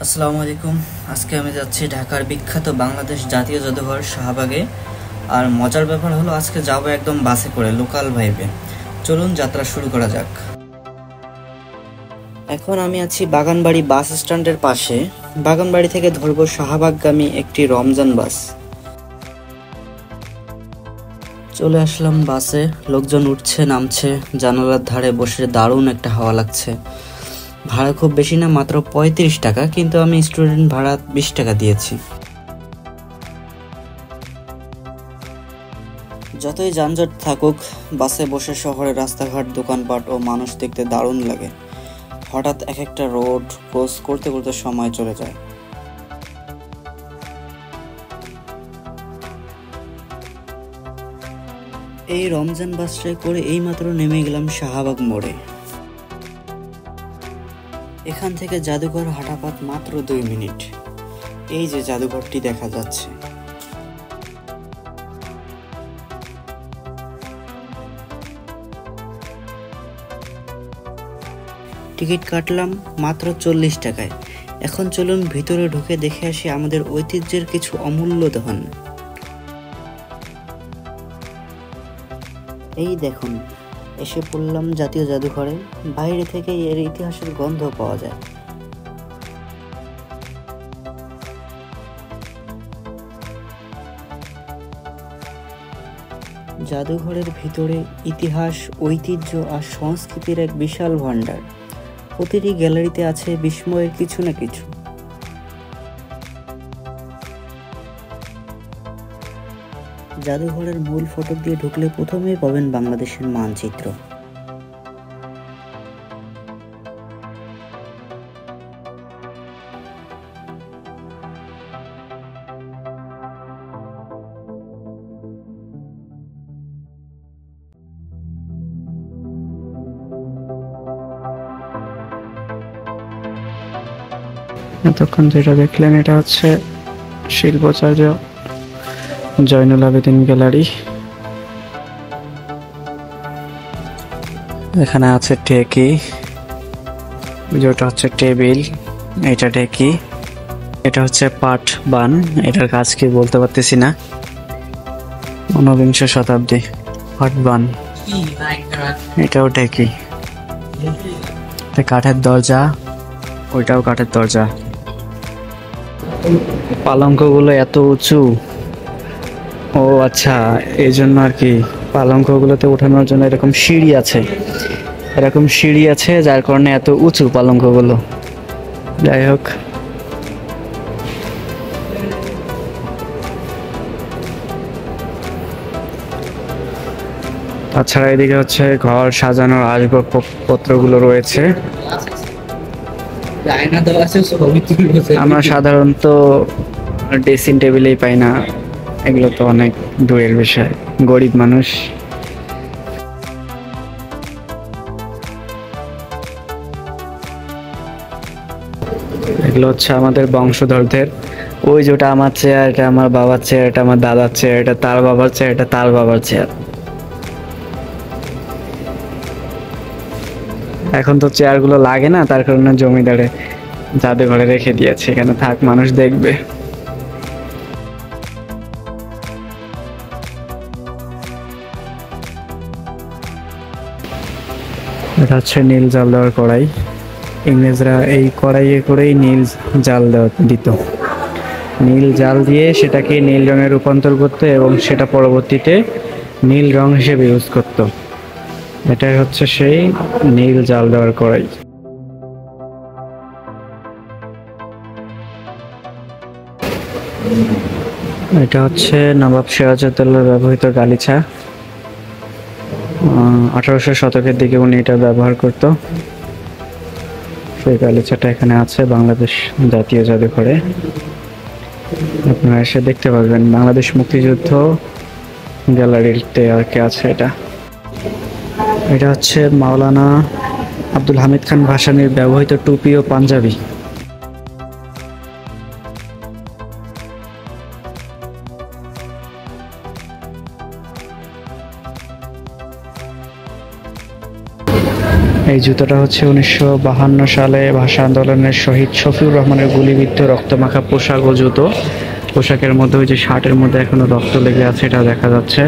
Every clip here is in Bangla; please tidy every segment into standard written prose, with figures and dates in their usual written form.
আসসালামু আলাইকুম। আজকে আমি যাচ্ছি ঢাকার বিখ্যাত বাংলাদেশ জাতীয় জাদুঘর শাহবাগে। আর মজার ব্যাপার হলো আজকে যাব একদম বাসে করে, লোকাল ভাইবে। চলুন যাত্রা শুরু করা যাক। এখন আমি আছি বাগানবাড়ি বাস স্ট্যান্ডের পাশে। বাগানবাড়ি থেকে ধরবো শাহবাগগামী একটি রমজান বাস। চলে আসলাম বাসে, লোকজন উঠছে নামছে, জানালার ধারে বসে দারুণ একটা হাওয়া লাগছে। ভাড়া খুব বেশি না, মাত্র ৩৫ টাকা, কিন্তু আমি স্টুডেন্ট ভাড়া ২০ টাকা দিয়েছি। যতই যানজট থাকুক, বাসে বসে শহরের রাস্তাঘাট, দোকানপাট ও মানুষ দেখতে দারুণ লাগে। হঠাৎ এক একটা রোড ক্রস করতে করতে সময় চলে যায়। এই রমজান বাসটায় করে এইমাত্র নেমে গেলাম শাহবাগ মোড়ে। এখান থেকে জাদুঘর হাঁটাপথ মাত্র ২ মিনিট। এই যে জাদুঘরটি দেখা যাচ্ছে। টিকিট কাটলাম মাত্র ৪০ টাকায়। এখন চলুন ভিতরে ঢুকে দেখে আসি আমাদের ঐতিহ্যের কিছু অমূল্য ধন। এই দেখুন, এসে পড়লাম জাতীয় জাদুঘরে। বাইরে থেকে এর ইতিহাসের গন্ধ পাওয়া যায়। জাদুঘরের ভিতরে ইতিহাস, ঐতিহ্য আর সংস্কৃতির এক বিশাল ভান্ডার। প্রতিটি গ্যালারিতে আছে বিস্ময়ের কিছু না কিছু। জাদুঘরের মূল ফটক দিয়ে ঢুকলে প্রথমেই পাবেন বাংলাদেশের মানচিত্র। এতক্ষণ যেটা দেখলেন এটা হচ্ছে শিল্পাচার্য জয়নুল আবেদিন গ্যালারি। এখানে আছে টেকি, যেটা হচ্ছে টেবিল, এটা টেকি, এটা হচ্ছে পাট বান, এটার কাজ কি বলতে পারতেছি না। ঊনবিংশ শতাব্দী পাট বান, এটাও টেকি। কাঠের দরজা, ওইটাও কাঠের দরজা। পালঙ্কগুলো এত উঁচু, ও আচ্ছা, এই জন্য আর কি পালঙ্কগুলোতে ওঠানোর জন্য এরকম সিঁড়ি আছে, যার কারণে এত উঁচু পালঙ্কগুলো। যাই হোক, তাছাড়া এদিকে হচ্ছে ঘর সাজানোর আসবাবপত্রগুলো রয়েছে। আমরা সাধারণত ড্রেসিং টেবিলেই পাই না, এগুলো তো অনেক দূরের বিষয়, গরিব মানুষ। এগুলো হচ্ছে আমাদের বংশধরদের। ওই যেটা আমার চেয়ার, এটা আমার বাবার চেয়ার, এটা আমার দাদার চেয়ার, এটা তার বাবার চেয়ার, এটা তার বাবার চেয়ার। এখন তো চেয়ারগুলো লাগে না, তার কারণে জমিদারে জাদুঘরে রেখে দিয়েছে, এখানে থাক, মানুষ দেখবে। এটা হচ্ছে নীল জাল দেওয়ার কড়াই। ইংরেজরা এই কড়াইয়ে করেই নীল জাল দিত। নীল জাল দিয়ে সেটাকে নীল রঙে রূপান্তর করতো এবং সেটা পরবর্তীতে নীল রং হিসেবে ইউজ করতো। এটাই হচ্ছে সেই নীল জাল দেওয়ার কড়াই। এটা হচ্ছে নবাব সিরাজউদ্দৌলার ব্যবহৃত গালিচা। 1800 শতকের দিকে উনি এটা ব্যবহার করত। সেই গালিচাটা এখানে আছে বাংলাদেশ জাতীয় জাদুঘরে, আপনারা এসে দেখতে পারবেন। বাংলাদেশ মুক্তিযুদ্ধ গ্যালারিতে আর কি আছে এটা। এটা হচ্ছে মাওলানা আব্দুল হামিদ খান ভাসানীর ব্যবহৃত টুপি ও পাঞ্জাবি। এই জুতোটা হচ্ছে 1952 সালে ভাষা আন্দোলনের শহীদ শফিউর রহমানের গুলিবিদ্ধ রক্তমাখা পোশাক ও জুতো। পোশাকের মধ্যে ওই যে শার্টের মধ্যে এখনো রক্ত লেগে আছে, এটা দেখা যাচ্ছে।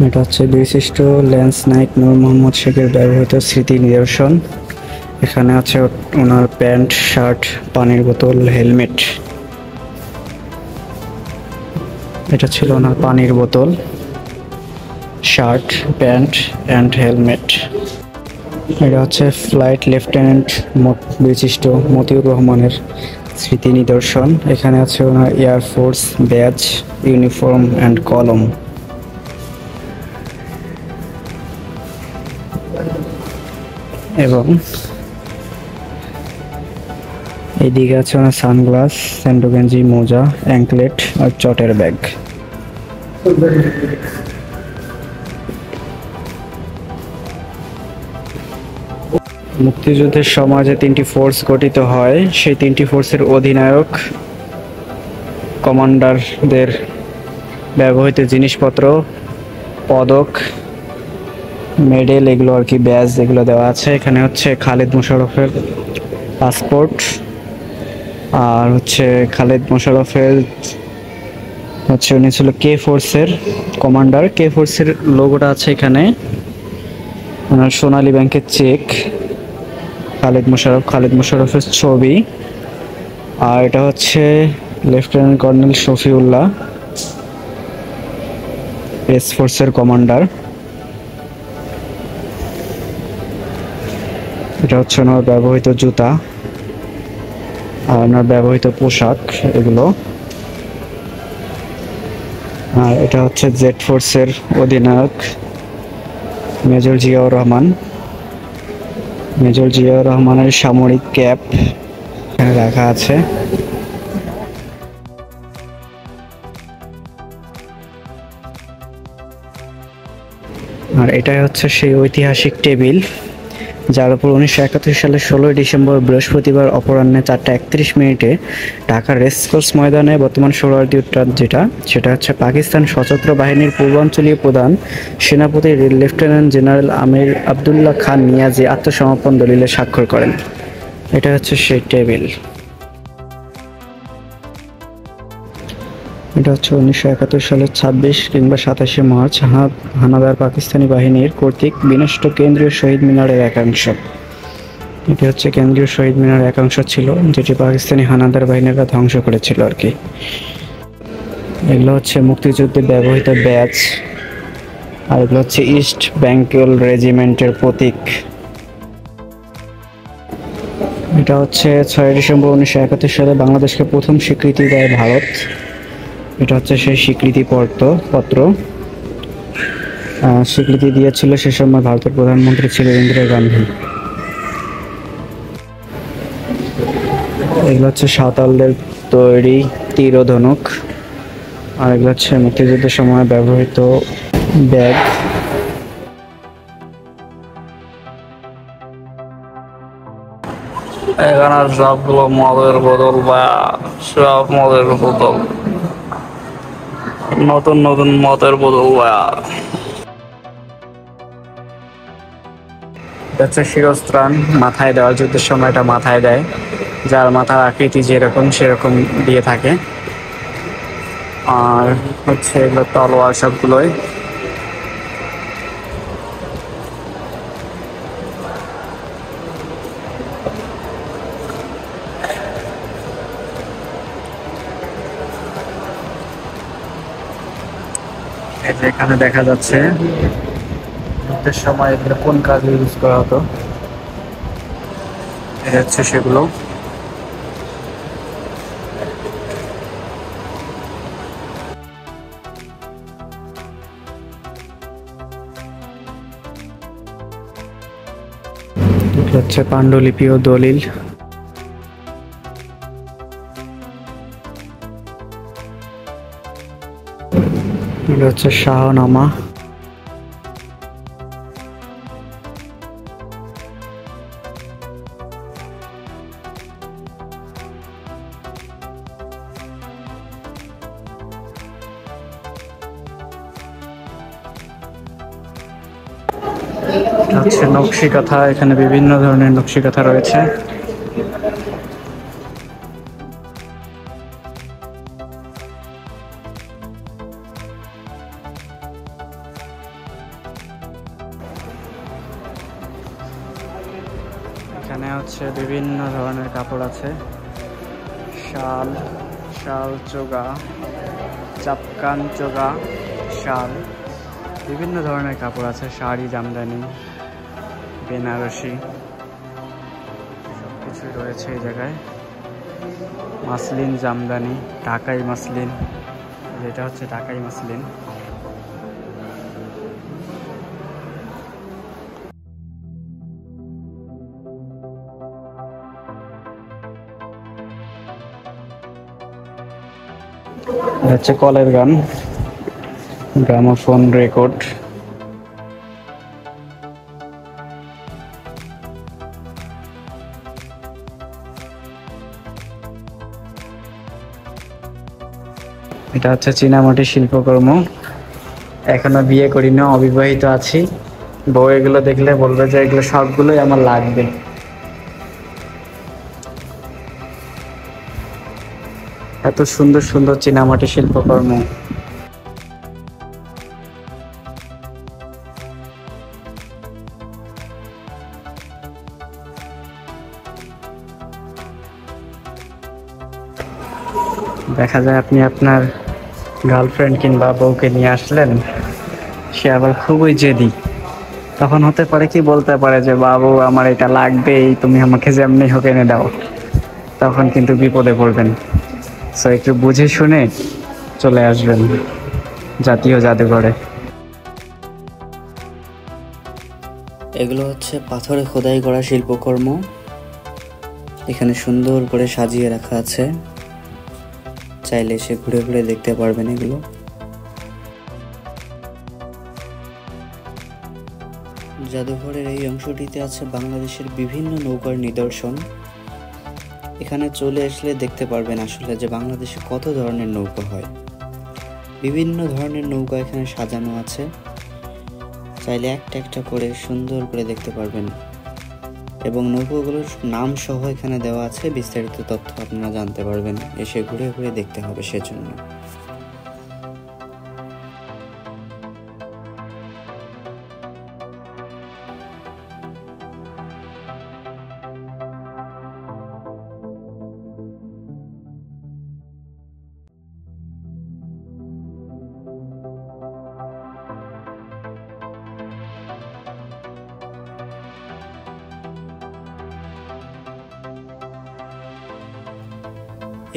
এটা হচ্ছে বিশিষ্ট ল্যান্স নাইক নূর মোহাম্মদ শেখের ব্যবহৃত স্মৃতি নিদর্শন। এখানে আছে ওনার প্যান্ট, শার্ট, পানির বোতল, হেলমেট। এটা ছিল ওনার পানির বোতল, শার্ট, প্যান্ট অ্যান্ড হেলমেট। এটা হচ্ছে ফ্লাইট লেফটেন্যান্ট বিশিষ্ট মতিউর রহমানের স্মৃতি নিদর্শন। এখানে আছে ওনার এয়ারফোর্স ব্যাজ, ইউনিফর্ম অ্যান্ড কলম। এবং এইদিকে আছে ওনার সানগ্লাস, স্যান্ডো গেঞ্জি, মোজা, অ্যাঙ্কলেট আর চটের ব্যাগ। মুক্তিযুদ্ধের সময় যে 3টি ফোর্স গঠিত হয়, সেই 3টি ফোর্সের অধিনায়ক কমান্ডারদের ব্যবহৃত জিনিসপত্র, পদক, মেডেল, এগুলো আর কি, ব্যাজ এগুলো দেওয়া আছে। এখানে হচ্ছে খালেদ মোশাররফের পাসপোর্ট, আর হচ্ছে খালেদ মোশাররফের হচ্ছে উনি ছিল কে ফোর্সের কমান্ডার। কে ফোর্সের লোগোটা আছে এখানে, ওনার সোনালী ব্যাংকের চেক, খালেদ মোশাররফের ছবি। আর এটা হচ্ছে লেফটেন্যান্ট কর্নেল শফিউল্লাহ, এস ফোর্সের কমান্ডার। এটা হচ্ছে ওনার ব্যবহৃত জুতা আর ওনার ব্যবহৃত পোশাক এগুলো। আর এটা হচ্ছে জেড ফোর্সের অধিনায়ক মেজর জিয়াউর রহমান। মেজর জিয়াউর রহমানের সামরিক ক্যাপ এখানে রাখা আছে। আর এটাই হচ্ছে সেই ঐতিহাসিক টেবিল যার উপর 1971 সালের 16 ডিসেম্বর বৃহস্পতিবার অপরাহ্নে 4:31 ঢাকার রেসকোর্স ময়দানে বর্তমান সোহরাওয়ার্দী উদ্যান সেটা হচ্ছে পাকিস্তান সশস্ত্র বাহিনীর পূর্বাঞ্চলীয় প্রধান সেনাপতি লেফটেন্যান্ট জেনারেল আমির আবদুল্লাহ খান নিয়াজি আত্মসমর্পণ দলিলে স্বাক্ষর করেন। এটা হচ্ছে সেই টেবিল। এটা হচ্ছে 1971 সালের 26 কিংবা 27 মার্চ হানাদার পাকিস্তানি বাহিনীর কর্তৃক বিনষ্ট কেন্দ্রীয় শহীদ মিনারের একাংশ। এটি হচ্ছে কেন্দ্রীয় শহীদ মিনার একাংশ ছিল, যেটি পাকিস্তানি হানাদার বাহিনীরা ধ্বংস করেছিল আর কি। এগুলো হচ্ছে মুক্তিযুদ্ধে ব্যবহৃত ব্যাজ, আর এগুলো হচ্ছে ইস্ট বেঙ্গল রেজিমেন্টের প্রতীক। এটা হচ্ছে 6 ডিসেম্বর 1971 সালে বাংলাদেশকে প্রথম স্বীকৃতি দেয় ভারত। এটা হচ্ছে সেই স্বীকৃতি পত্র। স্বীকৃতি দিয়েছিল সে সময় ভারতের প্রধানমন্ত্রী ছিলেন ইন্দিরা গান্ধী। এগুলো হচ্ছে সাঁওতালদের তৈরি তীর ও ধনুক। আর এগুলো হচ্ছে মুক্তিযুদ্ধের সময় ব্যবহৃত ব্যাগ। এখানে সবগুলো মদের বোতল বা সব মদের বোতল, নতুন নতুন মদের বোতল বা হচ্ছে শিরস্ত্রাণ, মাথায় দেওয়ার যুদ্ধের সময় এটা মাথায় দেয়, যার মাথার আকৃতি যেরকম সেরকম দিয়ে থাকে। আর হচ্ছে এগুলো তলোয়ার সবগুলোই। এখানে দেখা যাচ্ছে যুদ্ধের সময় এগুলো কোন কাজে ইউজ করা হতো, এটা হচ্ছে সেগুলো। এটা হচ্ছে পাণ্ডুলিপি ও দলিল। এটা হচ্ছে শাহনামা। এটা হচ্ছে নকশি কাঁথা, এখানে বিভিন্ন ধরনের নকশি কাঁথা রয়েছে। এখানে হচ্ছে বিভিন্ন ধরনের কাপড় আছে, শাল, শাল চোগা, চাপকান চোগা, শাল, বিভিন্ন ধরনের কাপড় আছে, শাড়ি, জামদানি, বেনারসি, সব কিছুই রয়েছে এই জায়গায়। মাসলিন, জামদানি, ঢাকাই মাসলিন, যেটা হচ্ছে ঢাকাই মাসলিন। হচ্ছে কলের গান, গ্রামোফোন, রেকর্ড। এটা হচ্ছে চীনামাটির শিল্পকর্ম। এখনো বিয়ে করিনি, অবিবাহিত আছি। বউ এগুলো দেখলে বলবে যে এগুলো সবগুলোই আমার লাগবে। এত সুন্দর সুন্দর চীনামাটির শিল্পকর্ম। দেখা যায় আপনি আপনার গার্লফ্রেন্ড কিংবা বউকে নিয়ে আসলেন, সে আবার খুবই জেদি। তখন হতে পারে কি, বলতে পারে যে বাবু আমার এটা লাগবেই, তুমি আমাকে যেমনি হোক এনে দাও। তখন কিন্তু বিপদে পড়বেন। সো একটু বুঝে শুনে চলে আসবেন জাতীয় জাদুঘরে। এগুলো হচ্ছে পাথরে খোদাই করা শিল্পকর্ম, এখানে সুন্দর করে সাজিয়ে রাখা আছে, চাইলে এসে ঘুরে ঘুরে দেখতে পারবেন এগুলো। জাদুঘরের এই অংশটিতে আছে বাংলাদেশের বিভিন্ন নৌকার নিদর্শন। এখানে চলে আসলে দেখতে পারবেন আসলে যে বাংলাদেশে কত ধরনের নৌকা হয়। বিভিন্ন ধরনের নৌকা এখানে সাজানো আছে, চাইলে একটা একটা করে সুন্দর করে দেখতে পারবেন, এবং নৌকাগুলোর নাম সহ এখানে দেওয়া আছে, বিস্তারিত তথ্য আপনারা জানতে পারবেন। এসে ঘুরে ঘুরে দেখতে হবে সেজন্য।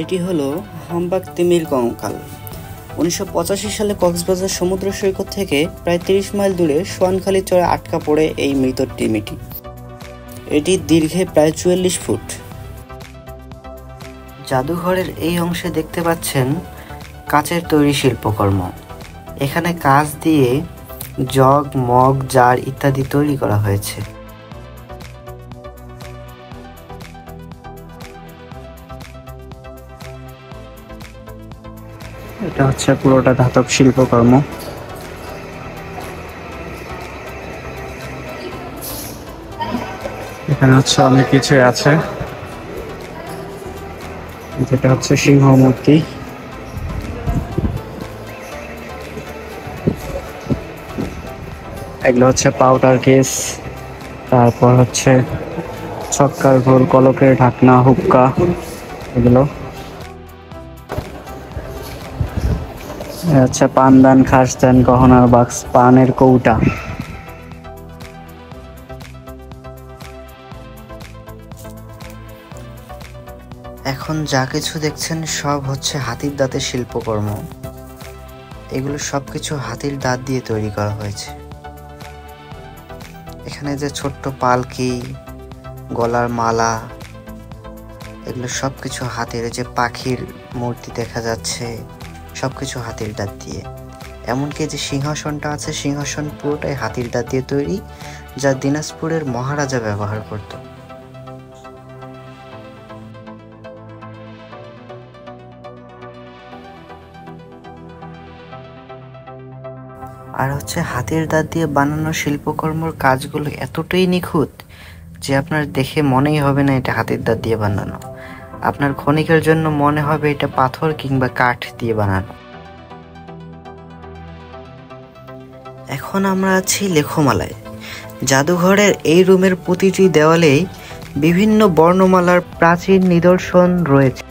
এটি হলো হাম্বাক তিমির কঙ্কাল। 1985 সালে কক্সবাজার সমুদ্র সৈকত থেকে প্রায় 30 মাইল দূরে সোয়ানখালী চরে আটকা পড়ে এই মৃত তিমিটি। এটি দীর্ঘে প্রায় 44 ফুট। জাদুঘরের এই অংশে দেখতে পাচ্ছেন কাচের তৈরি শিল্পকর্ম। এখানে কাঁচ দিয়ে জগ, মগ, জার ইত্যাদি তৈরি করা হয়েছে। এটা হচ্ছে পুরোটা ধাতব শিল্পকর্ম। এখানে হচ্ছে অনেক কিছু আছে, যেটা হচ্ছে সিংহ মূর্তি। এগুলো হচ্ছে পাউডার কেস, তারপর হচ্ছে ছক্কার ঘোল, কলকের ঢাকনা, হুক্কা, এগুলো আচ্ছা। পানদান, খাসদান, গহনার বাক্স, পানের কৌটা। এখন যা কিছু দেখছেন সব হচ্ছে হাতির দাঁতের শিল্পকর্ম। এগুলো সবকিছু হাতির দাঁত দিয়ে তৈরি করা হয়েছে। এখানে যে ছোট্ট পালকি, গলার মালা, এগুলো সবকিছু হাতের, যে পাখির মূর্তি দেখা যাচ্ছে, সবকিছু হাতির দাঁত দিয়ে। এমনকি যে সিংহাসনটা আছে, সিংহাসন পুরোটাই হাতির দাঁত দিয়ে তৈরি, যা দিনাজপুরের মহারাজা ব্যবহার করত। আর হচ্ছে হাতের দাঁত দিয়ে বানানো শিল্পকর্মর কাজগুলো এতটাই নিখুঁত যে আপনার দেখে মনেই হবে না এটা হাতের দাঁত দিয়ে বানানো। আপনার ক্ষণিকের জন্য মনে হবে এটা পাথর কিংবা কাঠ দিয়ে বানানো। এখন আমরা আছি লেখমালায়। জাদুঘরের এই রুমের প্রতিটি দেওয়ালেই বিভিন্ন বর্ণমালার প্রাচীন নিদর্শন রয়েছে।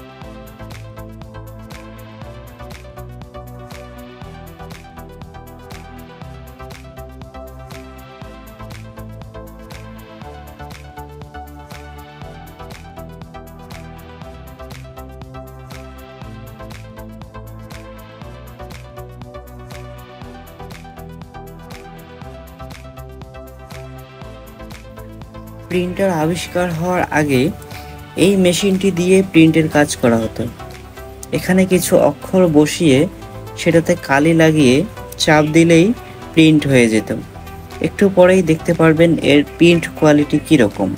প্রিন্টার আবিষ্কার হওয়ার আগে এই মেশিনটি দিয়ে প্রিন্টের কাজ করা হতো। এখানে কিছু অক্ষর বসিয়ে সেটাতে কালি লাগিয়ে চাপ দিলেই প্রিন্ট হয়ে যেত। একটু পরেই দেখতে পারবেন এর প্রিন্ট কোয়ালিটি কীরকম।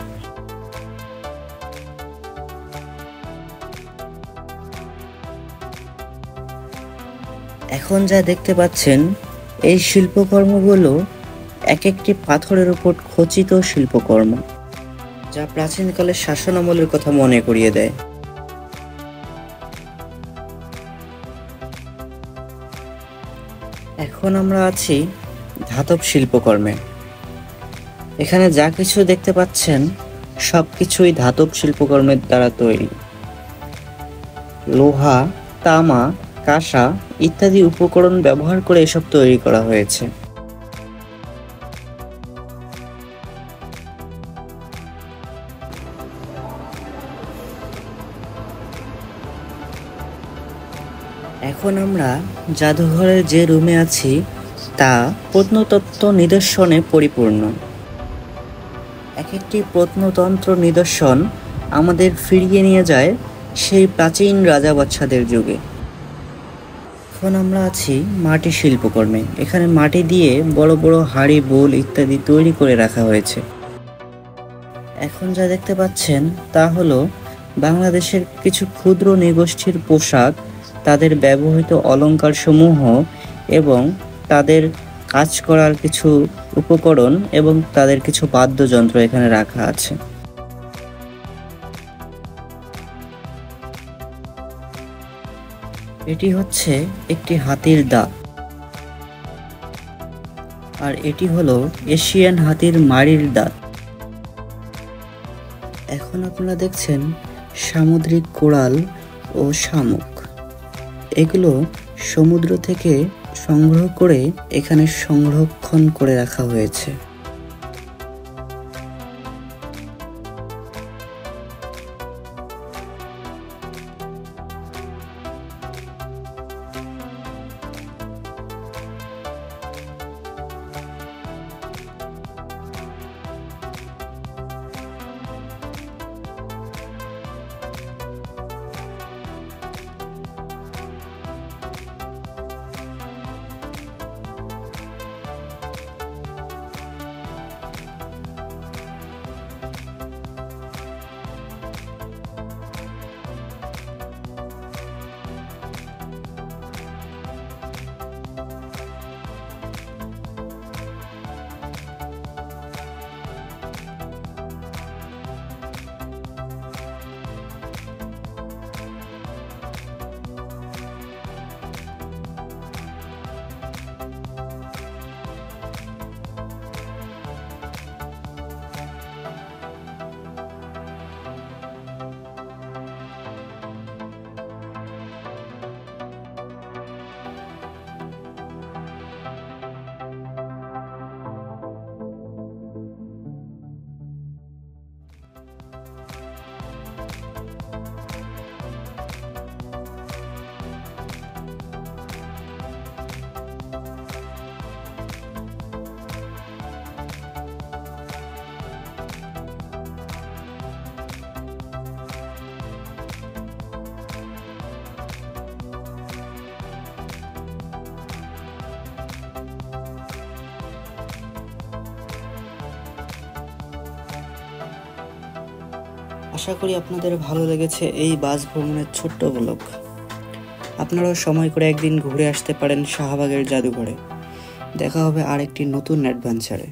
এখন যা দেখতে পাচ্ছেন এই শিল্পকর্মগুলো এক একটি পাথরের উপর খচিত শিল্পকর্ম, যা প্রাচীনকালের শাসনামলের কথা মনে করিয়ে দেয়। এখন আমরা আছি ধাতব শিল্পকর্মে। এখানে যা কিছু দেখতে পাচ্ছেন সবকিছুই ধাতব শিল্পকর্মের দ্বারা তৈরি। লোহা, তামা, কাঁসা ইত্যাদি উপকরণ ব্যবহার করে এসব তৈরি করা হয়েছে। এখন আমরা জাদুঘরের যে রুমে আছি তা প্রত্নতত্ত্ব নিদর্শনে পরিপূর্ণ। এক একটি প্রত্নতন্ত্র নিদর্শন আমাদের ফিরিয়ে নিয়ে যায় সেই প্রাচীন রাজা বাদশাদের যুগে। এখন আমরা আছি মাটি শিল্পকর্মে। এখানে মাটি দিয়ে বড় বড় হাঁড়ি, বোল ইত্যাদি তৈরি করে রাখা হয়েছে। এখন যা দেখতে পাচ্ছেন তা হলো বাংলাদেশের কিছু ক্ষুদ্র নৃগোষ্ঠীর পোশাক, তাদের ব্যবহৃত অলংকার সমূহ এবং তাদের কাজ করার কিছু উপকরণ এবং তাদের কিছু বাদ্যযন্ত্র এখানে রাখা আছে। এটি হচ্ছে একটি হাতির দাঁত, আর এটি হলো এশিয়ান হাতির মাড়ির দাঁত। এখন আপনারা দেখছেন সামুদ্রিক কোরাল ও শামুক। এগুলো সমুদ্র থেকে সংগ্রহ করে এখানে সংরক্ষণ করে রাখা হয়েছে। আশা করি আপনাদের ভালো লেগেছে এই বাস ভ্রমণের ছোট্ট ব্লগ। আপনারাও সময় করে একদিন ঘুরে আসতে পারেন শাহবাগের জাদুঘরে। দেখা হবে আরেকটি নতুন অ্যাডভেঞ্চারে।